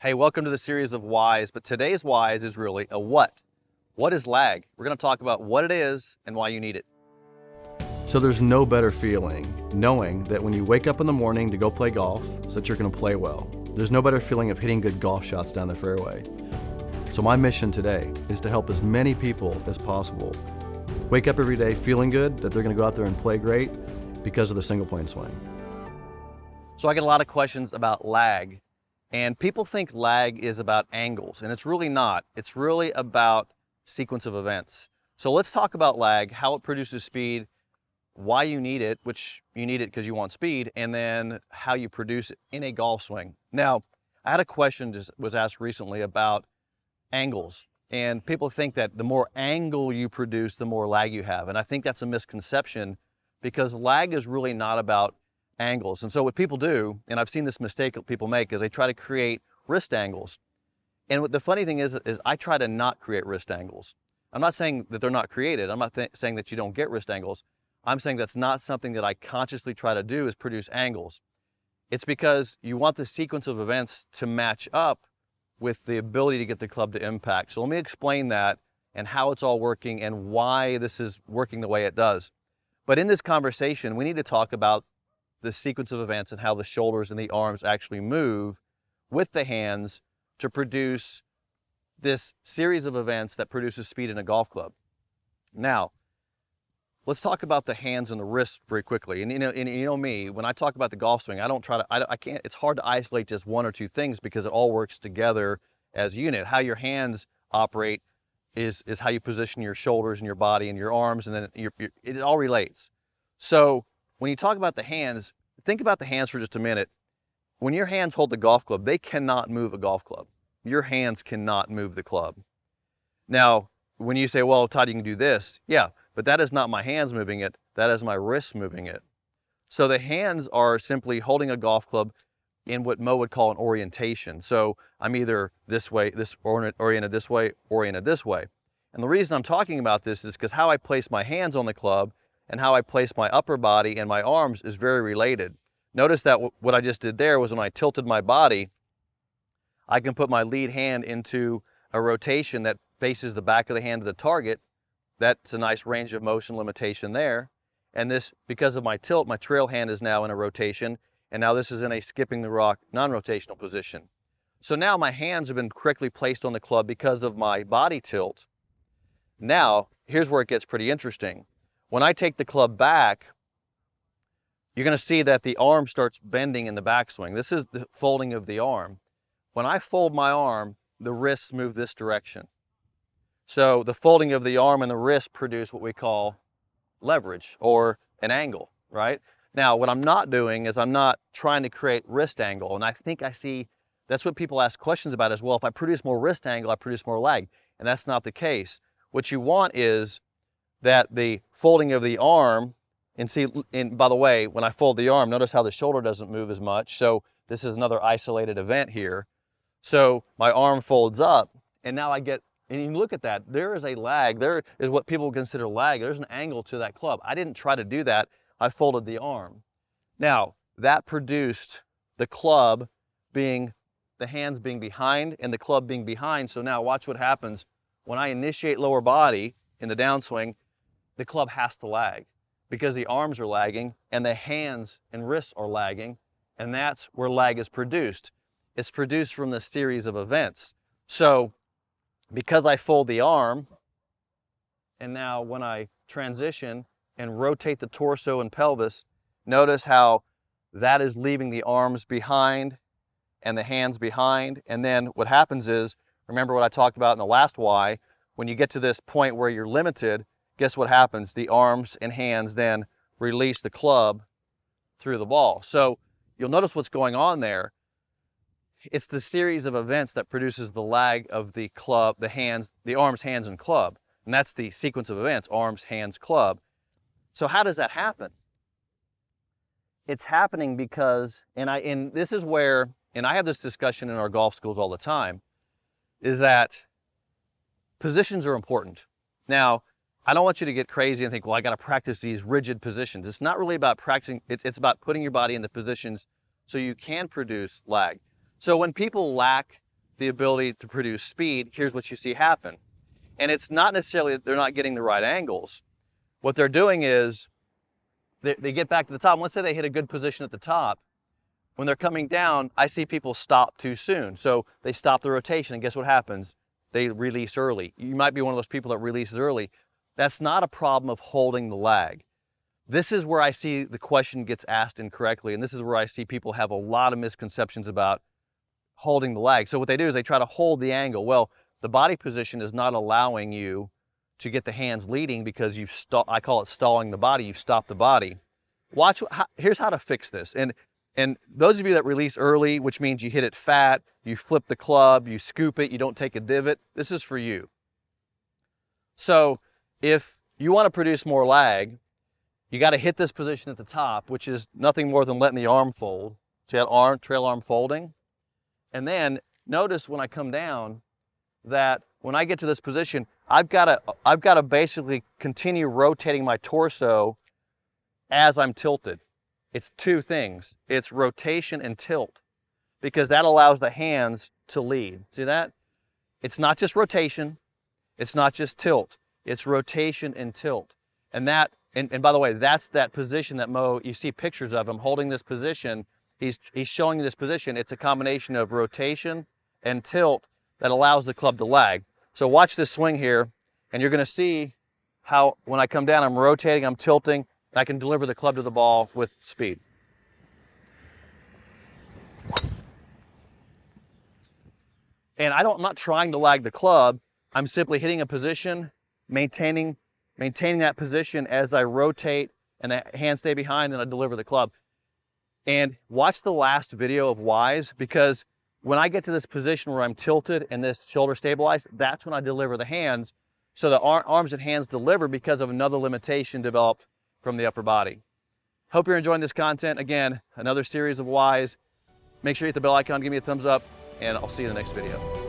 Hey, welcome to the series of whys, but today's whys is really a what. What is lag? We're going to talk about what it is and why you need it. So there's no better feeling knowing that when you wake up in the morning to go play golf, so that you're going to play well. There's no better feeling of hitting good golf shots down the fairway. So my mission today is to help as many people as possible wake up every day feeling good that they're going to go out there and play great because of the single plane swing. So I get a lot of questions about lag, and people think lag is about angles, and it's really not. It's really about sequence of events. So let's talk about lag, how it produces speed, why you need it, which you need it because you want speed, and then how you produce it in a golf swing. Now, I had a question that was asked recently about angles, and people think that the more angle you produce, the more lag you have, and I think that's a misconception because lag is really not about angles. And so what people do, and I've seen this mistake that people make, is they try to create wrist angles. And what the funny thing is I try to not create wrist angles. I'm not saying that they're not created. I'm not saying that you don't get wrist angles. I'm saying that's not something that I consciously try to do, is produce angles. It's because you want the sequence of events to match up with the ability to get the club to impact. So let me explain that and how it's all working and why this is working the way it does. But in this conversation, we need to talk about the sequence of events and how the shoulders and the arms actually move with the hands to produce this series of events that produces speed in a golf club. Now, let's talk about the hands and the wrists very quickly. And you know me, when I talk about the golf swing, I can't, it's hard to isolate just one or two things because it all works together as a unit. How your hands operate is how you position your shoulders and your body and your arms, and then it all relates. So when you talk about the hands, think about the hands for just a minute. When your hands hold the golf club, they cannot move a golf club. Your hands cannot move the club. Now, when you say, well, Todd, you can do this. Yeah, but that is not my hands moving it. That is my wrists moving it. So the hands are simply holding a golf club in what Mo would call an orientation. So I'm either this way, oriented this way, oriented this way. And the reason I'm talking about this is because how I place my hands on the club and how I place my upper body and my arms is very related. Notice that what I just did there was when I tilted my body, I can put my lead hand into a rotation that faces the back of the hand to the target. That's a nice range of motion limitation there. And this, because of my tilt, my trail hand is now in a rotation, and now this is in a skipping the rock non-rotational position. So now my hands have been correctly placed on the club because of my body tilt. Now, here's where it gets pretty interesting. When I take the club back, you're going to see that the arm starts bending in the backswing. This is the folding of the arm. When I fold my arm, the wrists move this direction. So the folding of the arm and the wrist produce what we call leverage or an angle, right? Now, what I'm not doing is I'm not trying to create wrist angle. And I think I see that's what people ask questions about as well. If I produce more wrist angle, I produce more lag. And that's not the case. What you want is that the folding of the arm, and by the way, when I fold the arm, notice how the shoulder doesn't move as much. So this is another isolated event here. So my arm folds up, and now I get, and you look at that, there is a lag. There is what people consider lag. There's an angle to that club. I didn't try to do that. I folded the arm. Now, that produced the club being, the hands being behind and the club being behind. So now watch what happens. When I initiate lower body in the downswing, the club has to lag because the arms are lagging and the hands and wrists are lagging, and that's where lag is produced. It's produced from the series of events. So because I fold the arm, and now when I transition and rotate the torso and pelvis, notice how that is leaving the arms behind and the hands behind. And then what happens is, remember what I talked about in the last why, when you get to this point where you're limited, guess what happens? The arms and hands then release the club through the ball. So you'll notice what's going on there. It's the series of events that produces the lag of the club, the hands, the arms, hands, and club. And that's the sequence of events, arms, hands, club. So how does that happen? It's happening because, and this is where, and I have this discussion in our golf schools all the time, is that positions are important. Now, I don't want you to get crazy and think, well, I got to practice these rigid positions. It's not really about practicing. It's about putting your body in the positions so you can produce lag. So when people lack the ability to produce speed, here's what you see happen. And it's not necessarily that they're not getting the right angles. What they're doing is they get back to the top. Once they hit a good position at the top, when they're coming down, I see people stop too soon. So they stop the rotation, and guess what happens? They release early. You might be one of those people that releases early. That's not a problem of holding the lag. This is where I see the question gets asked incorrectly, and this is where I see people have a lot of misconceptions about holding the lag. So what they do is they try to hold the angle. Well, the body position is not allowing you to get the hands leading because I call it stalling the body. You've stopped the body. Here's how to fix this. And those of you that release early, which means you hit it fat, you flip the club, you scoop it, you don't take a divot, this is for you. So if you want to produce more lag, you got to hit this position at the top, which is nothing more than letting the arm fold. See that trail arm folding? And then notice when I come down that when I get to this position, I've got to basically continue rotating my torso as I'm tilted. It's two things. It's rotation and tilt, because that allows the hands to lead. See that? It's not just rotation. It's not just tilt. It's rotation and tilt. And by the way, that's that position that you see pictures of him holding this position. He's showing you this position. It's a combination of rotation and tilt that allows the club to lag. So watch this swing here, and you're going to see how when I come down, I'm rotating, I'm tilting, and I can deliver the club to the ball with speed. And I'm not trying to lag the club. I'm simply hitting a position, maintaining that position as I rotate and the hands stay behind, and I deliver the club. And watch the last video of Wise, because when I get to this position where I'm tilted and this shoulder stabilized, that's when I deliver the hands. So the arms and hands deliver because of another limitation developed from the upper body. Hope you're enjoying this content. Again, another series of Wise. Make sure you hit the bell icon, give me a thumbs up, and I'll see you in the next video.